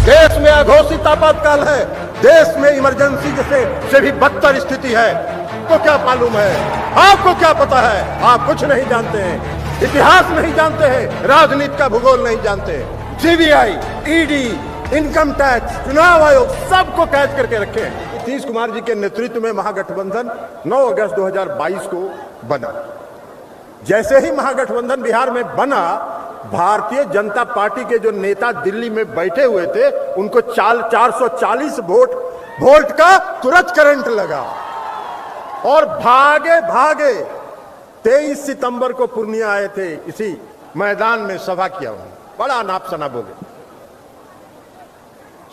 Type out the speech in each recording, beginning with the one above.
देश में अघोषित आपातकाल है, देश में इमरजेंसी जैसे से भी बदतर स्थिति है। आपको क्या मालूम है? आपको क्या पता है? आप कुछ नहीं जानते हैं, इतिहास नहीं जानते हैं, राजनीति का भूगोल नहीं जानते। सीबीआई, ईडी, इनकम टैक्स, चुनाव आयोग सबको कैद करके रखे। नीतीश कुमार जी के नेतृत्व में महागठबंधन 9 अगस्त 2022 को बना। जैसे ही महागठबंधन बिहार में बना, भारतीय जनता पार्टी के जो नेता दिल्ली में बैठे हुए थे, उनको 440 वोल्ट का तुरंत करंट लगा और भागे भागे 23 सितंबर को पूर्णिया आए थे। इसी मैदान में सभा किया उन्होंने, बड़ा नाप शनाप हो गया।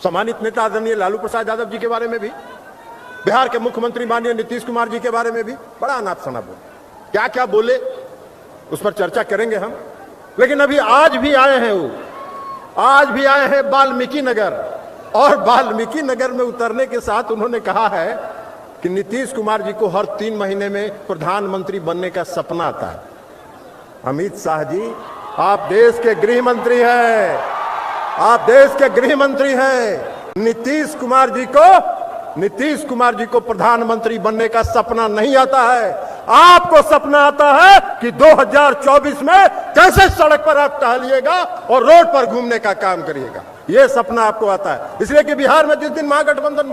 सम्मानित नेता आदरणीय लालू प्रसाद यादव जी के बारे में भी, बिहार के मुख्यमंत्री माननीय नीतीश कुमार जी के बारे में भी बड़ा नाप शनाप हो गया। क्या क्या बोले उस पर चर्चा करेंगे हम। लेकिन अभी आज भी आए हैं आज भी आए हैं वाल्मीकि नगर, और वाल्मीकि नगर में उतरने के साथ उन्होंने कहा है कि नीतीश कुमार जी को हर 3 महीने में प्रधानमंत्री बनने का सपना आता है। अमित शाह जी, आप देश के गृह मंत्री हैं, आप देश के गृह मंत्री हैं। नीतीश कुमार जी को प्रधानमंत्री बनने का सपना नहीं आता है। आपको सपना आता है कि 2024 में कैसे सड़क पर आप टहलिएगा और रोड पर घूमने का काम करिएगा। यह सपना आपको आता है। इसलिए कि बिहार में जिस दिन महागठबंधन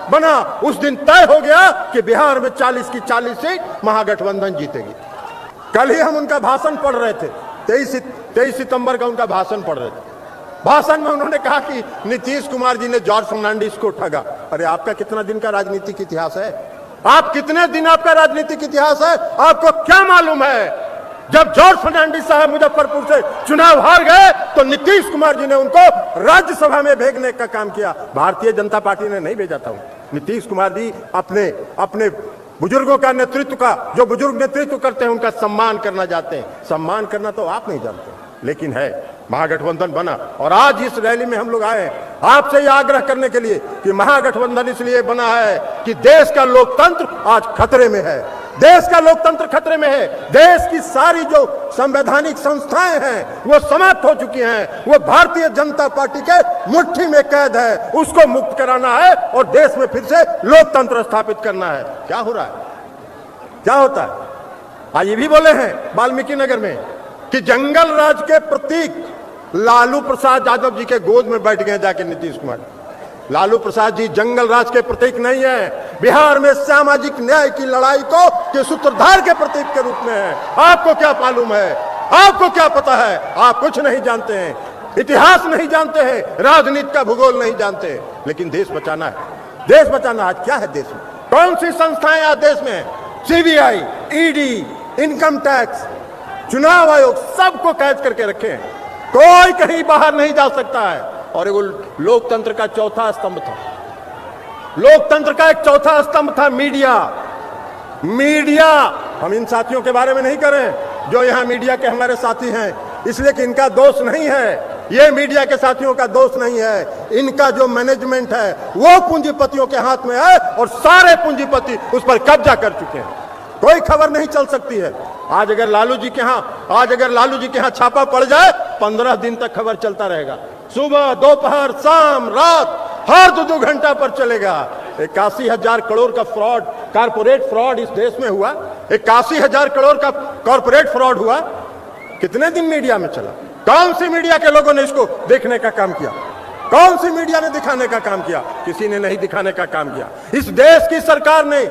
बना, उस दिन तय हो गया कि बिहार में 40 की 40 सीट महागठबंधन जीतेगी। कल ही हम उनका भाषण पढ़ रहे थे, 23 सितंबर का उनका भाषण पढ़ रहे थे। भाषण में उन्होंने कहा कि नीतीश कुमार जी ने जॉर्ज फर्नांडिस को ठगा। अरे आपका कितना दिन का राजनीतिक इतिहास है? कितने दिन आपका राजनीतिक इतिहास है? आपको क्या मालूम है? जब जॉर्ज फर्नांडिस साहब मुजफ्फरपुर से चुनाव हार गए तो नीतीश कुमार जी ने उनको राज्यसभा में भेजने का काम किया। भारतीय जनता पार्टी ने नहीं भेजा था। नीतीश कुमार जी अपने बुजुर्गों का नेतृत्व का, जो बुजुर्ग नेतृत्व करते हैं उनका सम्मान करना चाहते हैं। सम्मान करना तो आप नहीं जानते, लेकिन है। महागठबंधन बना और आज इस रैली में हम लोग आए आपसे यह आग्रह करने के लिए कि महागठबंधन इसलिए बना है कि देश का लोकतंत्र आज खतरे में है। देश का लोकतंत्र खतरे में है। देश की सारी जो संवैधानिक संस्थाएं हैं वो समाप्त हो चुकी हैं। वो भारतीय जनता पार्टी के मुट्ठी में कैद है। उसको मुक्त कराना है और देश में फिर से लोकतंत्र स्थापित करना है। क्या हो रहा है? क्या होता है? आज ये भी बोले हैं वाल्मीकि नगर में कि जंगल राज के प्रतीक लालू प्रसाद यादव जी के गोद में बैठ गए जाके नीतीश कुमार। लालू प्रसाद जी जंगल राज के प्रतीक नहीं है, बिहार में सामाजिक न्याय की लड़ाई के सूत्रधार के प्रतीक के रूप में है। आपको क्या मालूम है? आपको क्या पता है? आप कुछ नहीं जानते हैं, इतिहास नहीं जानते हैं, राजनीति का भूगोल नहीं जानते। लेकिन देश बचाना है। देश बचाना आज क्या है देश में? कौन सी संस्थाएं आज देश में है? सीबीआई, ईडी, इनकम टैक्स, चुनाव आयोग सबको कैद करके रखे हैं। कोई कहीं बाहर नहीं जा सकता है। और वो लोकतंत्र का चौथा स्तंभ था। लोकतंत्र का एक चौथा स्तंभ था मीडिया। हम इन साथियों के बारे में नहीं करें जो यहां मीडिया के हमारे साथी हैं, इसलिए कि इनका दोष नहीं है। ये मीडिया के साथियों का दोष नहीं है। इनका जो मैनेजमेंट है वो पूंजीपतियों के हाथ में है और सारे पूंजीपति उस पर कब्जा कर चुके हैं। कोई खबर नहीं चल सकती है। आज अगर लालू जी के यहाँ छापा पड़ जाए, 15 दिन तक खबर चलता रहेगा। सुबह, दोपहर, शाम, रात, हर 2-2 घंटा पर चलेगा। 81,000 करोड़ का फ्रॉड, कारपोरेट फ्रॉड इस देश में हुआ। 81,000 करोड़ का कॉर्पोरेट फ्रॉड हुआ। कितने दिन मीडिया में चला? कौन सी मीडिया के लोगों ने इसको देखने का काम किया? कौन सी मीडिया ने दिखाने का काम किया? किसी ने नहीं दिखाने का काम किया। इस देश की सरकार ने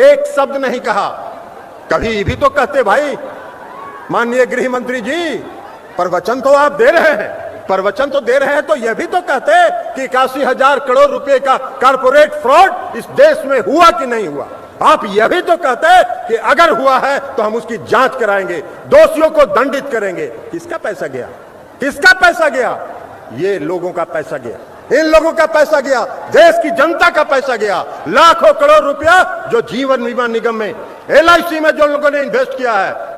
एक शब्द नहीं कहा। कभी भी तो कहते भाई माननीय गृह मंत्री जी, प्रवचन तो आप दे रहे हैं, तो यह भी तो कहते कि 81,000 करोड़ रुपए का कारपोरेट फ्रॉड इस देश में हुआ कि नहीं हुआ। आप यह भी तो कहते कि अगर हुआ है तो हम उसकी जांच कराएंगे, दोषियों को दंडित करेंगे। किसका पैसा गया? किसका पैसा गया? ये लोगों का पैसा गया, इन लोगों का पैसा गया, देश की जनता का पैसा गया। लाखों करोड़ रुपया जो जीवन बीमा निगम में, LIC में जो लोगों ने इन्वेस्ट किया है।